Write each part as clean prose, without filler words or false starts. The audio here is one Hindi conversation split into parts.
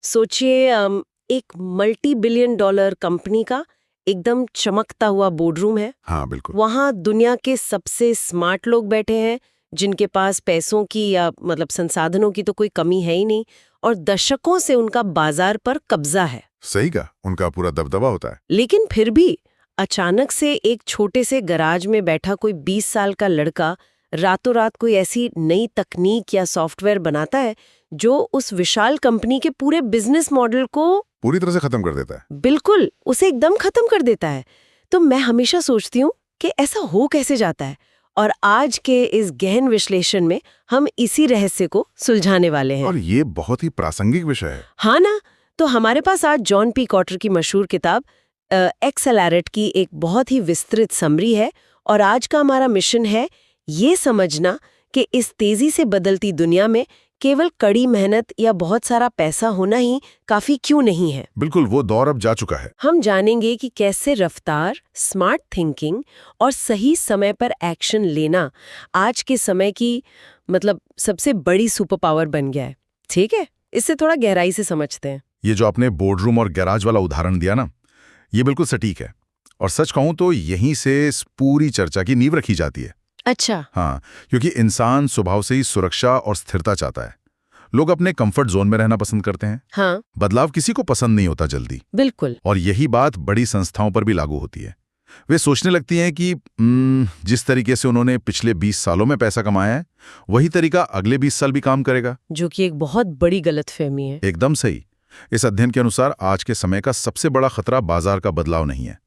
सोचिए एक मल्टी बिलियन डॉलर कंपनी का एकदम चमकता हुआ बोर्डरूम है। हाँ बिल्कुल। वहाँ दुनिया के सबसे स्मार्ट लोग बैठे हैं जिनके पास पैसों की या मतलब संसाधनों की तो कोई कमी है ही नहीं, और दशकों से उनका बाजार पर कब्जा है। सही कहा, उनका पूरा दबदबा होता है। लेकिन फिर भी अचानक से एक छोटे से गराज में बैठा कोई 20 साल का लड़का रातों रात कोई ऐसी नई तकनीक या सॉफ्टवेयर बनाता है जो उस विशाल कंपनी के पूरे बिजनेस मॉडल को पूरी तरह से खत्म कर देता है। बिल्कुल उसे एकदम खत्म कर देता है। तो मैं हमेशा सोचती हूँ कि ऐसा हो कैसे जाता है, और आज के इस गहन विश्लेषण में हम इसी रहस्य को सुलझाने वाले हैं। और ये बहुत ही प्रासंगिक विषय है। हाँ ना, तो हमारे पास आज जॉन पी कॉटर की मशहूर किताब एक्सेलरेट की एक बहुत ही विस्तृत समरी है, और आज का हमारा मिशन है ये समझना कि इस तेजी से बदलती दुनिया में केवल कड़ी मेहनत या बहुत सारा पैसा होना ही काफी क्यों नहीं है। बिल्कुल, वो दौर अब जा चुका है। हम जानेंगे कि कैसे रफ्तार, स्मार्ट थिंकिंग और सही समय पर एक्शन लेना आज के समय की मतलब सबसे बड़ी सुपर पावर बन गया है। ठीक है, इससे थोड़ा गहराई से समझते हैं। ये जो आपने बोर्डरूम और गैराज वाला उदाहरण दिया ना, ये बिल्कुल सटीक है। और सच कहूं तो यहीं से इस पूरी चर्चा की नींव रखी जाती है। अच्छा। हाँ, क्योंकि इंसान स्वभाव से ही सुरक्षा और स्थिरता चाहता है। लोग अपने कंफर्ट जोन में रहना पसंद करते हैं। हाँ, बदलाव किसी को पसंद नहीं होता जल्दी। बिल्कुल। और यही बात बड़ी संस्थाओं पर भी लागू होती है। वे सोचने लगती हैं कि जिस तरीके से उन्होंने पिछले 20 सालों में पैसा कमाया है, वही तरीका अगले 20 साल भी काम करेगा। जो कि एक बहुत बड़ी गलतफहमी है। एकदम सही। इस अध्ययन के अनुसार आज के समय का सबसे बड़ा खतरा बाजार का बदलाव नहीं है,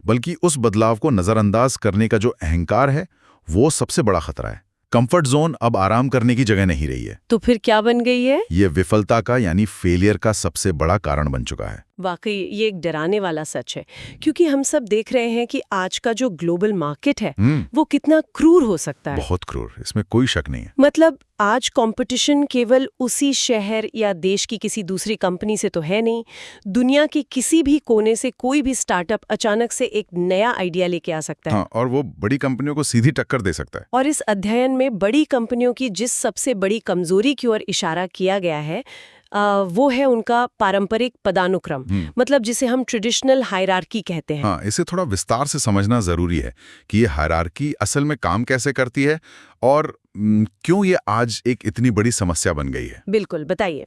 बल्कि उस बदलाव को नजरअंदाज करने का जो अहंकार है, वो सबसे बड़ा खतरा है। कंफर्ट जोन अब आराम करने की जगह नहीं रही है। तो फिर क्या बन गई है? ये विफलता का यानी फेलियर का सबसे बड़ा कारण बन चुका है। वाकई ये एक डराने वाला सच है, क्योंकि हम सब देख रहे हैं कि आज का जो ग्लोबल मार्केट है वो कितना क्रूर हो सकता है। बहुत क्रूर, इसमें कोई शक नहीं है। मतलब आज कंपटीशन केवल उसी शहर या देश की किसी दूसरी कंपनी से तो है नहीं, दुनिया के किसी भी कोने से कोई भी स्टार्टअप अचानक से एक नया आइडिया लेके आ सकता है। हाँ, और वो बड़ी कंपनियों को सीधी टक्कर दे सकता है। और इस अध्ययन में बड़ी कंपनियों की जिस सबसे बड़ी कमजोरी की ओर इशारा किया गया है वो है उनका पारंपरिक पदानुक्रम, मतलब जिसे हम ट्रेडिशनल हायरार्की कहते हैं। हाँ, इसे थोड़ा विस्तार से समझना जरूरी है कि ये हायरार्की असल में काम कैसे करती है और क्यों ये आज एक इतनी बड़ी समस्या बन गई है। बिल्कुल, बताइए।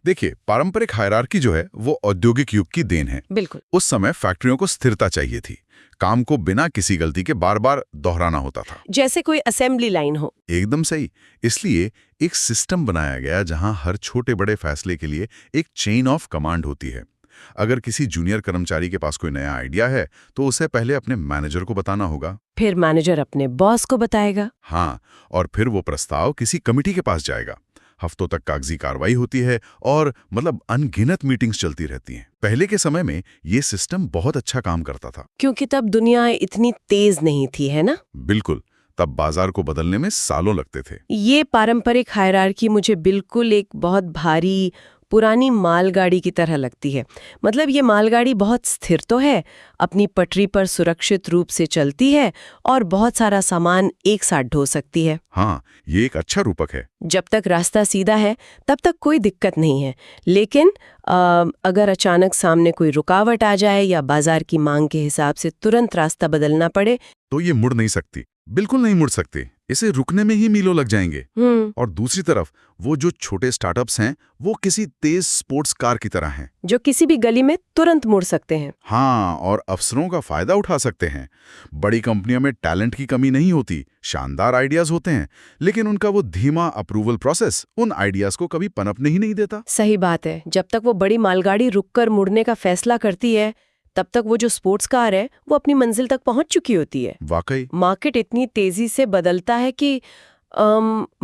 देखिए, पारंपरिक हायरार्की जो है वो औद्योगिक युग की देन है। बिल्कुल। उस समय फैक्ट्रियों को स्थिरता चाहिए थी, काम को बिना किसी गलती के बार बार दोहराना होता था, जैसे कोई असेंबली लाइन हो। एकदम सही। इसलिए एक सिस्टम बनाया गया जहां हर छोटे बड़े फैसले के लिए एक चेन ऑफ कमांड होती है। अगर किसी जूनियर कर्मचारी के पास कोई नया आइडिया है तो उसे पहले अपने मैनेजर को बताना होगा, फिर मैनेजर अपने बॉस को बताएगा। हाँ, और फिर वो प्रस्ताव किसी कमिटी के पास जाएगा। हफ्तों तक कागजी कार्रवाई होती है और मतलब अनगिनत मीटिंग्स चलती रहती हैं। पहले के समय में ये सिस्टम बहुत अच्छा काम करता था, क्योंकि तब दुनिया इतनी तेज नहीं थी, है ना? बिल्कुल, तब बाजार को बदलने में सालों लगते थे। ये पारंपरिक हायरार्की मुझे बिल्कुल एक बहुत भारी पुरानी मालगाड़ी की तरह लगती है। मतलब ये मालगाड़ी बहुत स्थिर तो है, अपनी पटरी पर सुरक्षित रूप से चलती है और बहुत सारा सामान एक साथ ढो सकती है। हाँ, ये एक अच्छा रूपक है। जब तक रास्ता सीधा है तब तक कोई दिक्कत नहीं है, लेकिन अगर अचानक सामने कोई रुकावट आ जाए या बाजार की मांग के हिसाब से तुरंत रास्ता बदलना पड़े तो ये मुड़ नहीं सकती, बिल्कुल नहीं मुड़ सकती। इसे रुकने में ही मीलों लग जाएंगे। और दूसरी तरफ वो जो छोटे स्टार्टअप्स हैं वो किसी तेज स्पोर्ट्स कार की तरह हैं, जो किसी भी गली में तुरंत मुड़ सकते हैं। हाँ, और अवसरों का फायदा उठा सकते हैं। बड़ी कंपनियों में टैलेंट की कमी नहीं होती, शानदार आइडियाज होते हैं, लेकिन उनका वो धीमा अप्रूवल प्रोसेस उन आइडियाज को कभी पनपने ही नहीं देता। सही बात है। जब तक वो बड़ी मालगाड़ी रुककर मुड़ने का फैसला करती है तब तक वो जो स्पोर्ट्स कार है वो अपनी मंजिल तक पहुंच चुकी होती है। वाकई मार्केट इतनी तेजी से बदलता है कि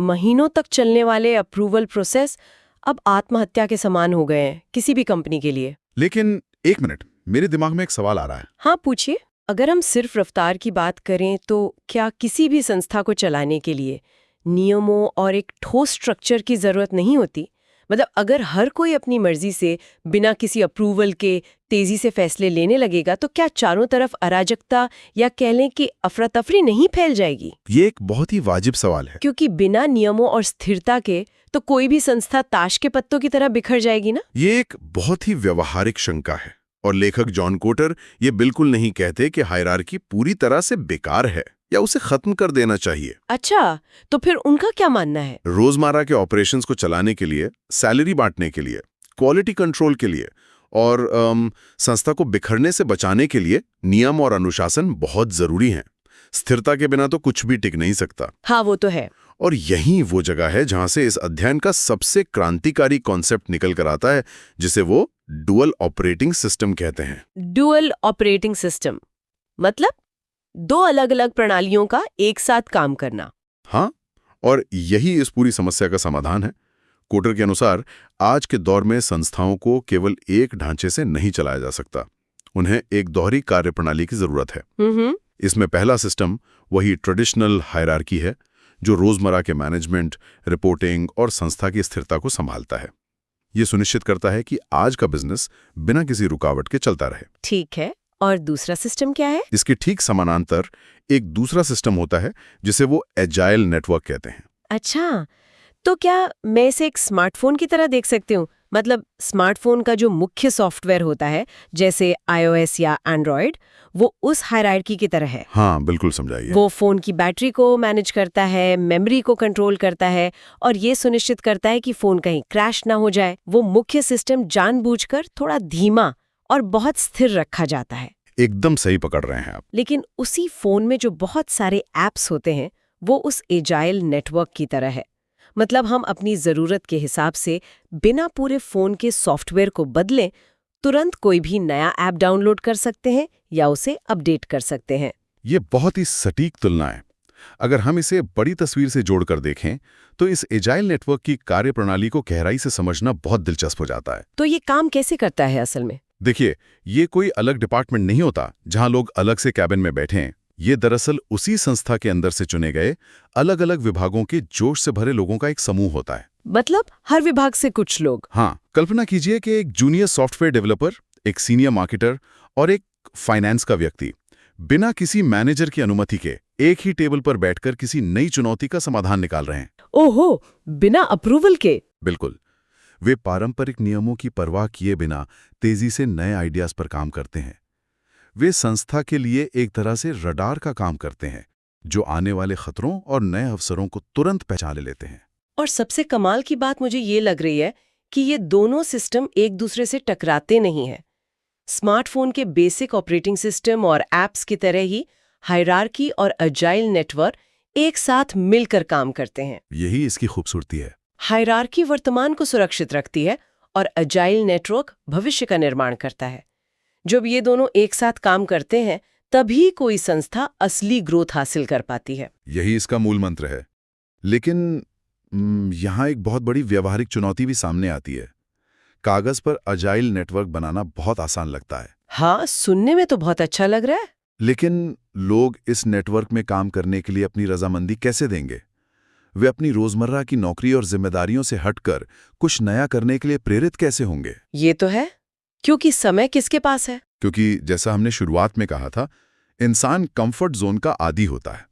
महीनों तक चलने वाले अप्रूवल प्रोसेस अब आत्महत्या के समान हो गए हैं किसी भी कंपनी के लिए। लेकिन एक मिनट, मेरे दिमाग में एक सवाल आ रहा है। हाँ, पूछिए। अगर हम सिर्फ रफ्तार की बात करें तो क्या किसी भी संस्था को चलाने के लिए नियमों और एक ठोस स्ट्रक्चर की जरूरत नहीं होती? मतलब अगर हर कोई अपनी मर्जी से बिना किसी अप्रूवल के तेजी से फैसले लेने लगेगा तो क्या चारों तरफ अराजकता या कह लें कि अफरा तफरी नहीं फैल जाएगी? ये एक बहुत ही वाजिब सवाल है। क्योंकि बिना नियमों और स्थिरता के तो कोई भी संस्था ताश के पत्तों की तरह बिखर जाएगी ना? ये एक बहुत ही व्यवहारिक शंका है और लेखक जॉन कोटर ये बिल्कुल नहीं कहते कि हायरार्की पूरी तरह से बेकार है या उसे खत्म कर देना चाहिए। अच्छा, तो फिर उनका क्या मानना है? रोजमर्रा के ऑपरेशंस को चलाने के लिए, सैलरी बांटने के लिए, क्वालिटी कंट्रोल के लिए और संस्था को बिखरने से बचाने के लिए नियम और अनुशासन बहुत जरूरी हैं। स्थिरता के बिना तो कुछ भी टिक नहीं सकता। हाँ, वो तो है। और यही वो जगह है जहां से इस अध्ययन का सबसे क्रांतिकारी कॉन्सेप्ट निकल कर आता है, जिसे वो डुअल ऑपरेटिंग सिस्टम कहते हैं। डुअल ऑपरेटिंग सिस्टम मतलब दो अलग-अलग प्रणालियों का एक साथ काम करना। हाँ, और यही इस पूरी समस्या का समाधान है। कोटर के अनुसार आज के दौर में संस्थाओं को केवल एक ढांचे से नहीं चलाया जा सकता। उन्हें एक दोहरी कार्यप्रणाली की जरूरत है। इसमें पहला सिस्टम वही ट्रेडिशनल हायरार्की है, जो रोजमर्रा के मैनेजमेंट, रिपोर्टिंग और संस्था की स्थिरता को संभालता है। ये सुनिश्चित करता है कि आज का बिजनेस बिना किसी रुकावट के चलता रहे। ठीक है, और दूसरा सिस्टम क्या है? इसके ठीक समानांतर एक दूसरा सिस्टम होता है जिसे वो एजाइल नेटवर्क कहते हैं। अच्छा, तो क्या मैं इसे एक स्मार्टफोन की तरह देख सकती हूँ? मतलब स्मार्टफोन का जो मुख्य सॉफ्टवेयर होता है, जैसे iOS या एंड्रॉयड, वो उस हायरार्की की तरह है। हाँ, बिल्कुल समझाइए। वो फोन की बैटरी को मैनेज करता है, मेमोरी को कंट्रोल करता है और ये सुनिश्चित करता है कि फोन कहीं क्रैश ना हो जाए। वो मुख्य सिस्टम जानबूझकर थोड़ा धीमा और बहुत स्थिर रखा जाता है। एकदम सही पकड़ रहे हैं आप। लेकिन उसी फोन में जो बहुत सारे ऐप्स होते हैं, वो उस एजाइल नेटवर्क की तरह है। मतलब हम अपनी जरूरत के हिसाब से बिना पूरे फोन के सॉफ्टवेयर को बदलें तुरंत कोई भी नया ऐप डाउनलोड कर सकते हैं या उसे अपडेट कर सकते हैं। ये बहुत ही सटीक तुलना है। अगर हम इसे बड़ी तस्वीर से जोड़कर देखें तो इस एजाइल नेटवर्क की कार्यप्रणाली को गहराई से समझना बहुत दिलचस्प हो जाता है। तो ये काम कैसे करता है असल में? देखिए, ये कोई अलग डिपार्टमेंट नहीं होता जहां लोग अलग से कैबिन में बैठे हैं। ये दरअसल उसी संस्था के अंदर से चुने गए अलग अलग विभागों के जोश से भरे लोगों का एक समूह होता है। मतलब हर विभाग से कुछ लोग? हाँ, कल्पना कीजिए कि एक जूनियर सॉफ्टवेयर डेवलपर, एक सीनियर मार्केटर और एक फाइनेंस का व्यक्ति बिना किसी मैनेजर की अनुमति के एक ही टेबल पर बैठकर किसी नई चुनौती का समाधान निकाल रहे हैं। ओहो, बिना अप्रूवल के? बिल्कुल। वे पारंपरिक नियमों की परवाह किए बिना तेजी से नए आइडियाज पर काम करते हैं। वे संस्था के लिए एक तरह से रडार का काम करते हैं, जो आने वाले खतरों और नए अवसरों को तुरंत पहचान लेते हैं। और सबसे कमाल की बात मुझे ये लग रही है कि ये दोनों सिस्टम एक दूसरे से टकराते नहीं हैं। स्मार्टफोन के बेसिक ऑपरेटिंग सिस्टम और ऐप्स की तरह ही हायरार्की और अजाइल नेटवर्क एक साथ मिलकर काम करते हैं। यही इसकी खूबसूरती है। हायरार्की वर्तमान को सुरक्षित रखती है और अजाइल नेटवर्क भविष्य का निर्माण करता है। जब ये दोनों एक साथ काम करते हैं, तभी कोई संस्था असली ग्रोथ हासिल कर पाती है। यही इसका मूल मंत्र है। लेकिन यहाँ एक बहुत बड़ी व्यावहारिक चुनौती भी सामने आती है। कागज पर अजाइल नेटवर्क बनाना बहुत आसान लगता है। हाँ, सुनने में तो बहुत अच्छा लग रहा है। लेकिन लोग इस नेटवर्क में काम करने के लिए अपनी रजामंदी कैसे देंगे? वे अपनी रोजमर्रा की नौकरी और जिम्मेदारियों से हटकर कुछ नया करने के लिए प्रेरित कैसे होंगे? ये तो है, क्योंकि समय किसके पास है? क्योंकि जैसा हमने शुरुआत में कहा था, इंसान कंफर्ट जोन का आदी होता है।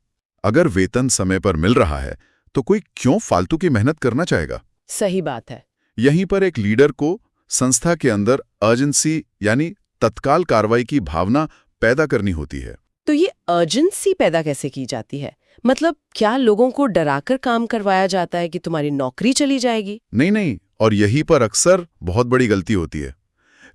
अगर वेतन समय पर मिल रहा है तो कोई क्यों फालतू की मेहनत करना चाहेगा? सही बात है। यहीं पर एक लीडर को संस्था के अंदर अर्जेंसी यानी तत्काल कार्रवाई की भावना पैदा करनी होती है। तो ये अर्जेंसी पैदा कैसे की जाती है? मतलब क्या लोगों को डराकर काम करवाया जाता है कि तुम्हारी नौकरी चली जाएगी? नहीं, और यहीं पर अक्सर बहुत बड़ी गलती होती है।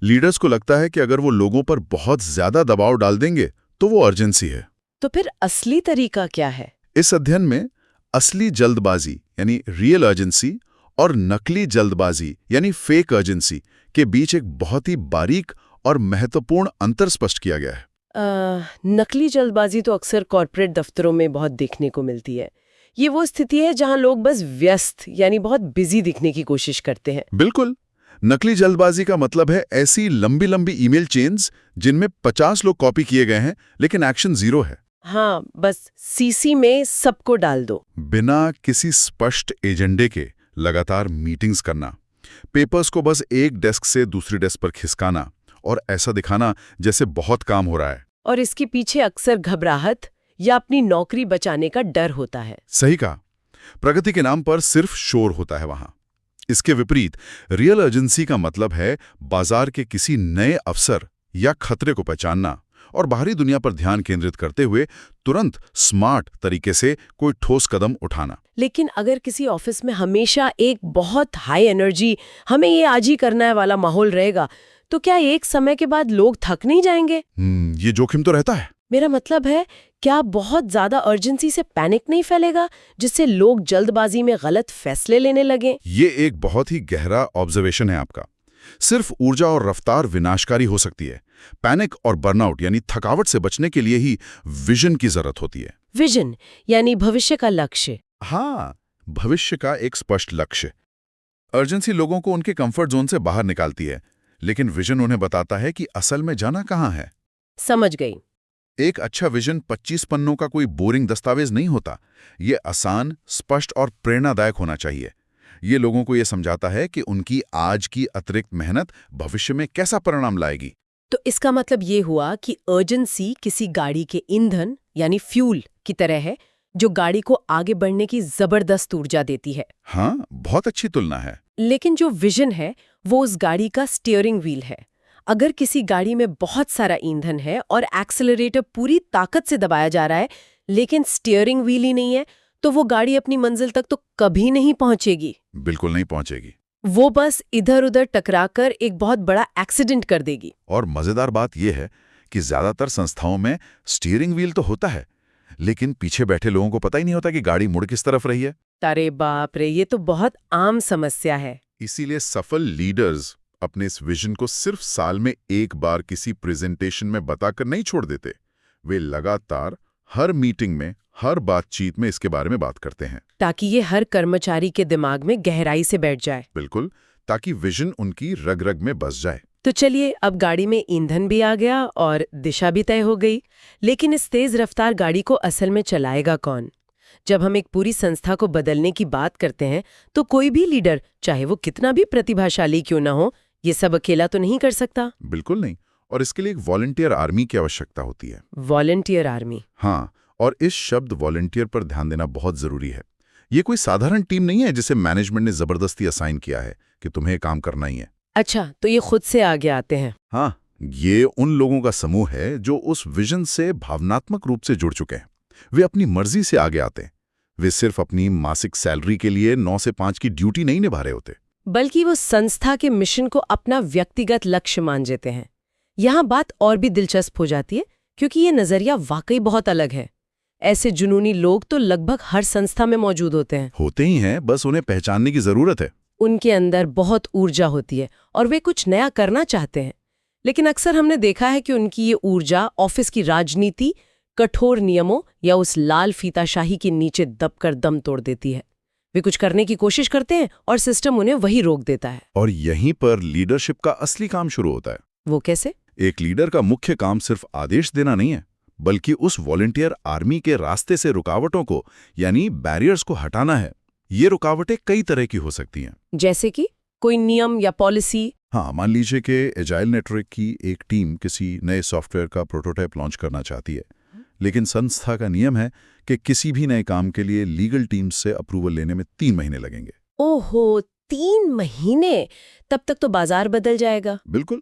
लीडर्स को लगता है कि अगर वो लोगों पर बहुत ज्यादा दबाव डाल देंगे तो वो अर्जेंसी है। तो फिर असली तरीका क्या है? इस अध्ययन में असली जल्दबाजी यानी रियल अर्जेंसी और नकली जल्दबाजी यानी फेक अर्जेंसी के बीच एक बहुत ही बारीक और महत्वपूर्ण अंतर स्पष्ट किया गया है। नकली जल्दबाजी तो अक्सर कॉर्पोरेट दफ्तरों में बहुत देखने को मिलती है। ये वो स्थिति है जहां लोग बस व्यस्त यानी बहुत बिजी दिखने की कोशिश करते हैं। बिल्कुल। नकली जल्दबाजी का मतलब है ऐसी लंबी लंबी ईमेल चेन्स जिनमें 50 लोग कॉपी किए गए हैं लेकिन एक्शन जीरो है। हाँ, बस सीसी में सबको डाल दो। बिना किसी स्पष्ट एजेंडे के लगातार मीटिंग्स करना, पेपर्स को बस एक डेस्क से दूसरी डेस्क पर खिसकाना और ऐसा दिखाना जैसे बहुत काम हो रहा है। और इसके पीछे अक्सर घबराहट या अपनी नौकरी बचाने का डर होता है। सही कहा। प्रगति के नाम पर सिर्फ शोर होता है वहां। इसके विपरीत रियल अर्जेंसी का मतलब है बाजार के किसी नए अवसर या खतरे को पहचानना और बाहरी दुनिया पर ध्यान केंद्रित करते हुए तुरंत स्मार्ट तरीके से कोई ठोस कदम उठाना। लेकिन अगर किसी ऑफिस में हमेशा एक बहुत हाई एनर्जी, हमें ये आज ही करना है वाला माहौल रहेगा, तो क्या एक समय के बाद लोग थक नहीं जाएंगे? ये जोखिम तो रहता है। मेरा मतलब है, क्या बहुत ज्यादा अर्जेंसी से पैनिक नहीं फैलेगा, जिससे लोग जल्दबाजी में गलत फैसले लेने लगें? ये एक बहुत ही गहरा ऑब्जर्वेशन है आपका। सिर्फ ऊर्जा और रफ्तार विनाशकारी हो सकती है। पैनिक और बर्नआउट यानी थकावट से बचने के लिए ही विजन की जरूरत होती है। विजन यानी भविष्य का लक्ष्य। हाँ, भविष्य का एक स्पष्ट लक्ष्य। अर्जेंसी लोगों को उनके कंफर्ट जोन से बाहर निकालती है, लेकिन विजन उन्हें बताता है कि असल में जाना कहाँ है। समझ गई। एक अच्छा विजन 25 पन्नों का कोई बोरिंग दस्तावेज नहीं होता। ये आसान, स्पष्ट और प्रेरणादायक होना चाहिए। ये लोगों को ये समझाता है कि उनकी आज की अतिरिक्त मेहनत भविष्य में कैसा परिणाम लाएगी। तो इसका मतलब ये हुआ कि अर्जेंसी किसी गाड़ी के ईंधन यानी फ्यूल की तरह है, जो गाड़ी को आगे बढ़ने की जबरदस्त ऊर्जा देती है। हाँ, बहुत अच्छी तुलना है। लेकिन जो विजन है वो उस गाड़ी का स्टीयरिंग व्हील है। अगर किसी गाड़ी में बहुत सारा ईंधन है और एक्सेलरेटर पूरी ताकत से दबाया जा रहा है, लेकिन स्टीयरिंग व्हील ही नहीं है, तो वो गाड़ी अपनी मंजिल तक तो कभी नहीं पहुंचेगी। बिल्कुल नहीं पहुंचेगी। वो बस इधर उधर टकराकर एक बहुत बड़ा एक्सीडेंट कर देगी। और मजेदार बात यह है कि ज्यादातर संस्थाओं में स्टीयरिंग व्हील तो होता है, लेकिन पीछे बैठे लोगों को पता ही नहीं होता कि गाड़ी मुड़ किस तरफ रही है। अरे बाप रे, ये तो बहुत आम समस्या है। इसीलिए सफल लीडर्स अपने इस विजन को सिर्फ साल में एक बार किसी प्रेजेंटेशन में बताकर नहीं छोड़ देते। वे लगातार हर मीटिंग में, हर बातचीत में इसके बारे में बात करते हैं, ताकि ये हर कर्मचारी के दिमाग में गहराई से बैठ जाए। बिल्कुल, ताकि विजन उनकी रग रग में बस जाए। तो चलिए, अब गाड़ी में ईंधन भी आ गया और दिशा भी तय हो गई, लेकिन इस तेज रफ्तार गाड़ी को असल में चलाएगा कौन? जब हम एक पूरी संस्था को बदलने की बात करते हैं, तो कोई भी लीडर, चाहे वो कितना भी प्रतिभाशाली क्यों ना हो, ये सब अकेला तो नहीं कर सकता। बिल्कुल नहीं, और इसके लिए एक वॉलंटियर आर्मी की आवश्यकता होती है। Volunteer army? हाँ, और इस शब्द वॉलंटियर पर ध्यान देना बहुत जरूरी है। ये कोई साधारण टीम नहीं है जिसे मैनेजमेंट ने जबरदस्ती असाइन किया है कि तुम्हें काम करना ही है। अच्छा, तो ये खुद से आगे आते हैं? हाँ, ये उन लोगों का समूह है जो उस विजन से भावनात्मक रूप से जुड़ चुके हैं। वे अपनी मर्जी से आगे आते हैं। वे सिर्फ अपनी मासिक सैलरी के लिए 9 से 5 की ड्यूटी नहीं निभा रहे होते, बल्कि वो संस्था के मिशन को अपना व्यक्तिगत लक्ष्य मान लेते हैं। यहाँ बात और भी दिलचस्प हो जाती है, क्योंकि ये नजरिया वाकई बहुत अलग है। ऐसे जुनूनी लोग तो लगभग हर संस्था में मौजूद होते हैं, बस उन्हें पहचानने की जरूरत है। उनके अंदर बहुत ऊर्जा होती है और वे कुछ नया करना चाहते हैं, लेकिन अक्सर हमने देखा है कि उनकी ये ऊर्जा ऑफिस की राजनीति, कठोर नियमों या उस लाल फीताशाही के नीचे दबकर दम तोड़ देती है। वे कुछ करने की कोशिश करते हैं और सिस्टम उन्हें वही रोक देता है। और यहीं पर लीडरशिप का असली काम शुरू होता है। वो कैसे? एक लीडर का मुख्य काम सिर्फ आदेश देना नहीं है, बल्कि उस वॉलंटियर आर्मी के रास्ते से रुकावटों को, यानी बैरियर्स को हटाना है। ये रुकावटें कई तरह की हो सकती हैं। जैसे कि कोई नियम या पॉलिसी? हाँ, मान लीजिए कि एजाइल नेटवर्क की एक टीम किसी नए सॉफ्टवेयर का प्रोटोटाइप लॉन्च करना चाहती है, लेकिन संस्था का नियम है कि किसी भी नए काम के लिए लीगल टीम से अप्रूवल लेने में 3 महीने लगेंगे। ओहो, 3 महीने? तब तक तो बाजार बदल जाएगा। बिल्कुल।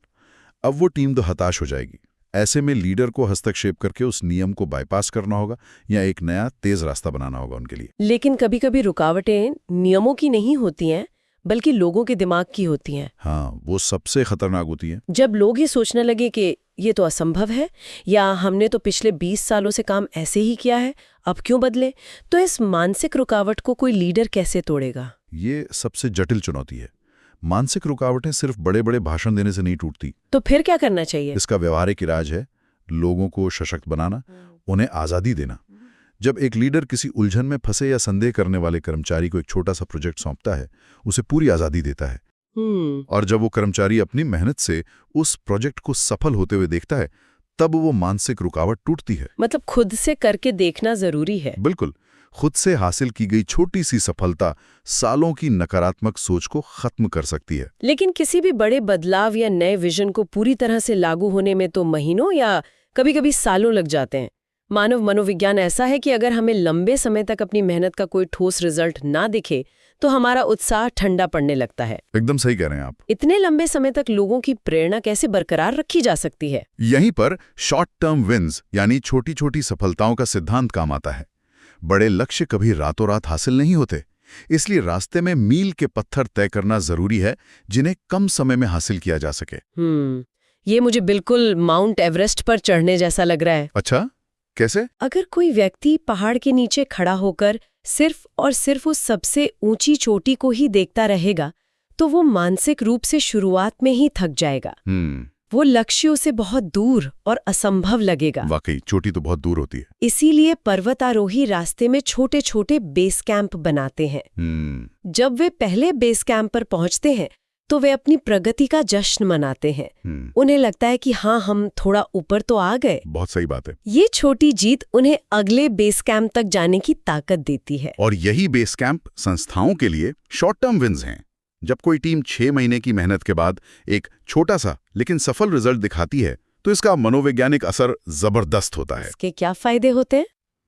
अब वो टीम तो हताश हो जाएगी। ऐसे में लीडर को हस्तक्षेप करके उस नियम को बाईपास करना होगा या एक नया तेज रास्ता बनाना होगा उनके लिए। लेकिन कभी-कभी रुकावटें नियमों की नहीं होती हैं, बल्कि लोगों के दिमाग की होती हैं। हाँ, वो सबसे खतरनाक होती है। जब लोग ये सोचने लगे कि ये तो असंभव है, या हमने तो पिछले 20 सालों से काम ऐसे ही किया है, अब क्यों बदले? तो इस मानसिक रुकावट को कोई लीडर कैसे तोड़ेगा? ये सबसे जटिल चुनौती है। मानसिक रुकावटें सिर्फ बड़े बड़े भाषण देने से नहीं टूटती। तो फिर क्या करना चाहिए? इसका व्यवहारिक इलाज है लोगों को सशक्त बनाना, उन्हें आज़ादी देना। जब एक लीडर किसी उलझन में फंसे या संदेह करने वाले कर्मचारी को एक छोटा सा प्रोजेक्ट सौंपता है, उसे पूरी आज़ादी देता है। और जब वो कर्मचारी अपनी मेहनत से उस प्रोजेक्ट को सफल होते हुए देखता है, तब वो मानसिक रुकावट टूटती है। मतलब खुद से करके देखना जरूरी है। बिल्कुल। खुद से हासिल की गई छोटी सी सफलता सालों की नकारात्मक सोच को खत्म कर सकती है। लेकिन किसी भी बड़े बदलाव या नए विजन को पूरी तरह से लागू होने में तो महीनों या कभी-कभी सालों लग जाते हैं। मानव मनोविज्ञान ऐसा है कि अगर हमें लंबे समय तक अपनी मेहनत का कोई ठोस रिजल्ट ना दिखे तो हमारा उत्साह ठंडा पड़ने लगता है। एकदम सही कह रहे हैं आप। इतने लंबे समय तक लोगों की प्रेरणा कैसे बरकरार रखी जा सकती है? यहीं पर शॉर्ट टर्म विन्स यानी छोटी छोटी सफलताओं का सिद्धांत काम आता है। बड़े लक्ष्य कभी रातों रात हासिल नहीं होते, इसलिए रास्ते में मील के पत्थर तय करना जरूरी है जिन्हें कम समय में हासिल किया जा सके। ये मुझे बिल्कुल माउंट एवरेस्ट पर चढ़ने जैसा लग रहा है। अच्छा, कैसे? अगर कोई व्यक्ति पहाड़ के नीचे खड़ा होकर सिर्फ और सिर्फ उस सबसे ऊंची चोटी को ही देखता रहेगा तो वो मानसिक रूप से शुरुआत में ही थक जाएगा। वो लक्ष्यों से बहुत दूर और असंभव लगेगा। वाकई चोटी तो बहुत दूर होती है। इसीलिए पर्वतारोही रास्ते में छोटे छोटे बेस कैंप बनाते हैं। जब वे पहले बेस कैंप पर पहुंचते हैं तो वे अपनी प्रगति का जश्न मनाते हैं। उन्हें लगता है कि हाँ, हम थोड़ा ऊपर तो आ गए। बहुत सही बात है। ये छोटी जीत उन्हें अगले बेस कैंप तक जाने की ताकत देती है। और यही बेस कैंप संस्थाओं के लिए शॉर्ट टर्म विन्स हैं। जब कोई टीम 6 महीने की मेहनत के बाद एक छोटा सा लेकिन सफल रिजल्ट दिखाती है तो इसका मनोवैज्ञानिक असर जबरदस्त होता है। इसके क्या फायदे होते हैं?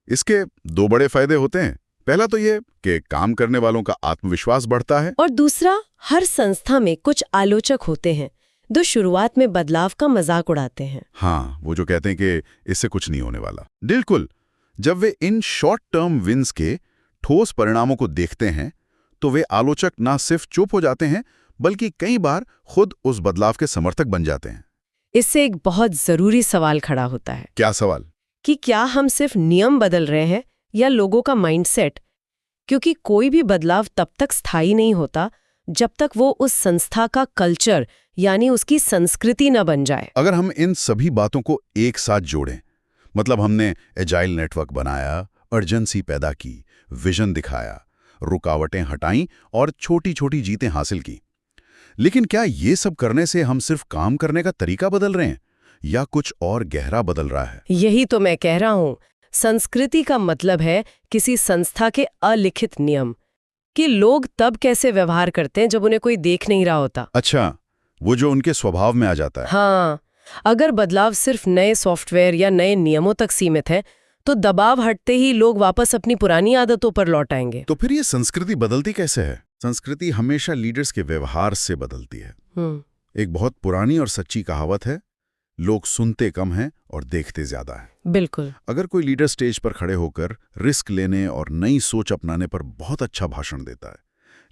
इसके 2 बड़े फायदे होते हैं। पहला तो ये कि काम करने वालों का आत्मविश्वास बढ़ता है, और दूसरा, हर संस्था में कुछ आलोचक होते हैं जो शुरुआत में बदलाव का मजाक उड़ाते हैं। हाँ, वो जो कहते हैं कि इससे कुछ नहीं होने वाला। बिल्कुल, जब वे इन शॉर्ट टर्म विन्स के ठोस परिणामों को देखते हैं तो वे आलोचक ना सिर्फ चुप हो जाते हैं बल्कि कई बार खुद उस बदलाव के समर्थक बन जाते हैं। इससे एक बहुत जरूरी सवाल खड़ा होता है। क्या सवाल? कि क्या हम सिर्फ नियम बदल रहे हैं या लोगों का माइंडसेट? क्योंकि कोई भी बदलाव तब तक स्थायी नहीं होता जब तक वो उस संस्था का कल्चर यानी उसकी संस्कृति न बन जाए। अगर हम इन सभी बातों को एक साथ जोड़ें, मतलब हमने एजाइल नेटवर्क बनाया, अर्जेंसी पैदा की, विजन दिखाया, रुकावटें हटाईं और छोटी छोटी जीतें हासिल की, लेकिन क्या ये सब करने से हम सिर्फ काम करने का तरीका बदल रहे हैं या कुछ और गहरा बदल रहा है? यही तो मैं कह रहा हूँ। संस्कृति का मतलब है किसी संस्था के अलिखित नियम कि लोग तब कैसे व्यवहार करते हैं जब उन्हें कोई देख नहीं रहा होता। अच्छा, वो जो उनके स्वभाव में आ जाता है। हाँ, अगर बदलाव सिर्फ नए सॉफ्टवेयर या नए नियमों तक सीमित है तो दबाव हटते ही लोग वापस अपनी पुरानी आदतों पर लौट आएंगे। तो फिर ये संस्कृति बदलती कैसे है? संस्कृति हमेशा लीडर्स के व्यवहार से बदलती है। एक बहुत पुरानी और सच्ची कहावत है, लोग सुनते कम हैं और देखते ज्यादा हैं। बिल्कुल। अगर कोई लीडर स्टेज पर खड़े होकर रिस्क लेने और नई सोच अपनाने पर बहुत अच्छा भाषण देता है,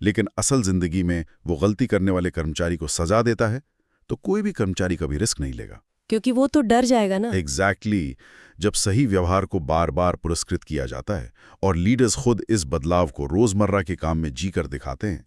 लेकिन असल जिंदगी में वो गलती करने वाले कर्मचारी को सजा देता है, तो कोई भी कर्मचारी कभी रिस्क नहीं लेगा, क्योंकि वो तो डर जाएगा ना। एग्जैक्टली। जब सही व्यवहार को बार बार पुरस्कृत किया जाता है और लीडर्स खुद इस बदलाव को रोजमर्रा के काम में जीकर दिखाते हैं,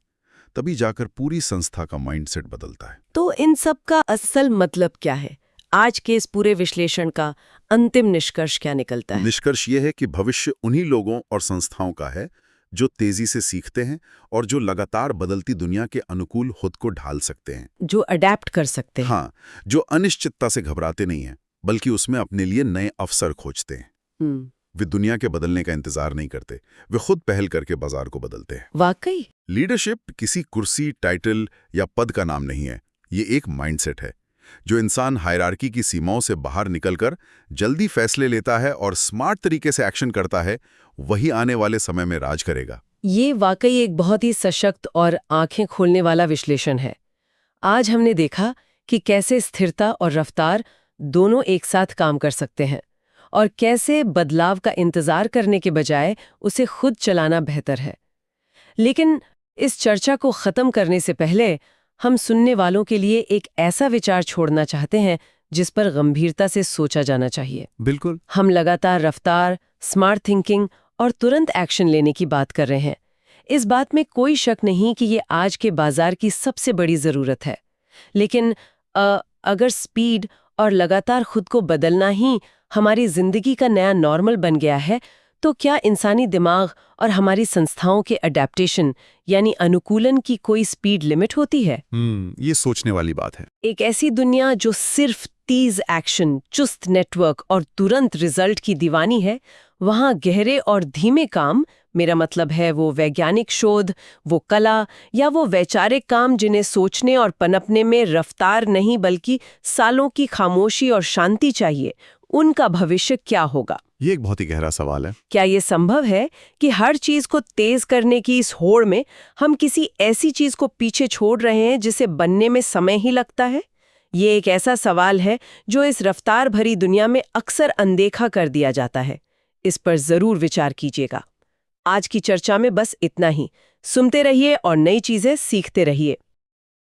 तभी जाकर पूरी संस्था का माइंडसेट बदलता है। तो इन सब का असल मतलब क्या है? आज के इस पूरे विश्लेषण का अंतिम निष्कर्ष क्या निकलता है? निष्कर्ष ये है कि भविष्य उन्हीं लोगों और संस्थाओं का है जो तेजी से सीखते हैं और जो लगातार बदलती दुनिया के अनुकूल खुद को ढाल सकते हैं, जो अडेप्ट कर सकते हैं। हाँ, जो अनिश्चितता से घबराते नहीं हैं बल्कि उसमें अपने लिए नए अवसर खोजते हैं। वे दुनिया के बदलने का इंतजार नहीं करते, वे खुद पहल करके बाजार को बदलते हैं। वाकई लीडरशिप किसी कुर्सी, टाइटल या पद का नाम नहीं है, ये एक माइंडसेट है। जो इंसान हायरार्की की सीमाओं से बाहर निकलकर जल्दी फैसले लेता है और स्मार्ट तरीके से एक्शन करता है, वही आने वाले समय में राज करेगा। ये वाकई एक बहुत ही सशक्त और आंखें खोलने वाला विश्लेषण है। आज हमने देखा कि कैसे स्थिरता और रफ्तार दोनों एक साथ काम कर सकते हैं और कैसे बदलाव का इंतजार करने के बजाय उसे खुद चलाना बेहतर है। लेकिन इस चर्चा को खत्म करने से पहले हम सुनने वालों के लिए एक ऐसा विचार छोड़ना चाहते हैं जिस पर गंभीरता से सोचा जाना चाहिए। बिल्कुल। हम लगातार रफ्तार, स्मार्ट थिंकिंग और तुरंत एक्शन लेने की बात कर रहे हैं। इस बात में कोई शक नहीं कि ये आज के बाजार की सबसे बड़ी जरूरत है। लेकिन अगर स्पीड और लगातार खुद को बदलना ही हमारी जिंदगी का नया नॉर्मल बन गया है, तो क्या इंसानी दिमाग और हमारी संस्थाओं के अडेप्टेशन यानी अनुकूलन की कोई स्पीड लिमिट होती है? ये सोचने वाली बात है। एक ऐसी दुनिया जो सिर्फ तेज एक्शन, चुस्त नेटवर्क और तुरंत रिजल्ट की दीवानी है, वहाँ गहरे और धीमे काम, मेरा मतलब है वो वैज्ञानिक शोध, वो कला या वो वैचारिक काम जिन्हें सोचने और पनपने में रफ्तार नहीं बल्कि सालों की खामोशी और शांति चाहिए, उनका भविष्य क्या होगा? ये एक बहुत ही गहरा सवाल है। क्या ये संभव है कि हर चीज को तेज करने की इस होड़ में हम किसी ऐसी चीज को पीछे छोड़ रहे हैं जिसे बनने में समय ही लगता है? ये एक ऐसा सवाल है जो इस रफ्तार भरी दुनिया में अक्सर अनदेखा कर दिया जाता है। इस पर जरूर विचार कीजिएगा। आज की चर्चा में बस इतना ही। सुनते रहिए और नई चीजें सीखते रहिए।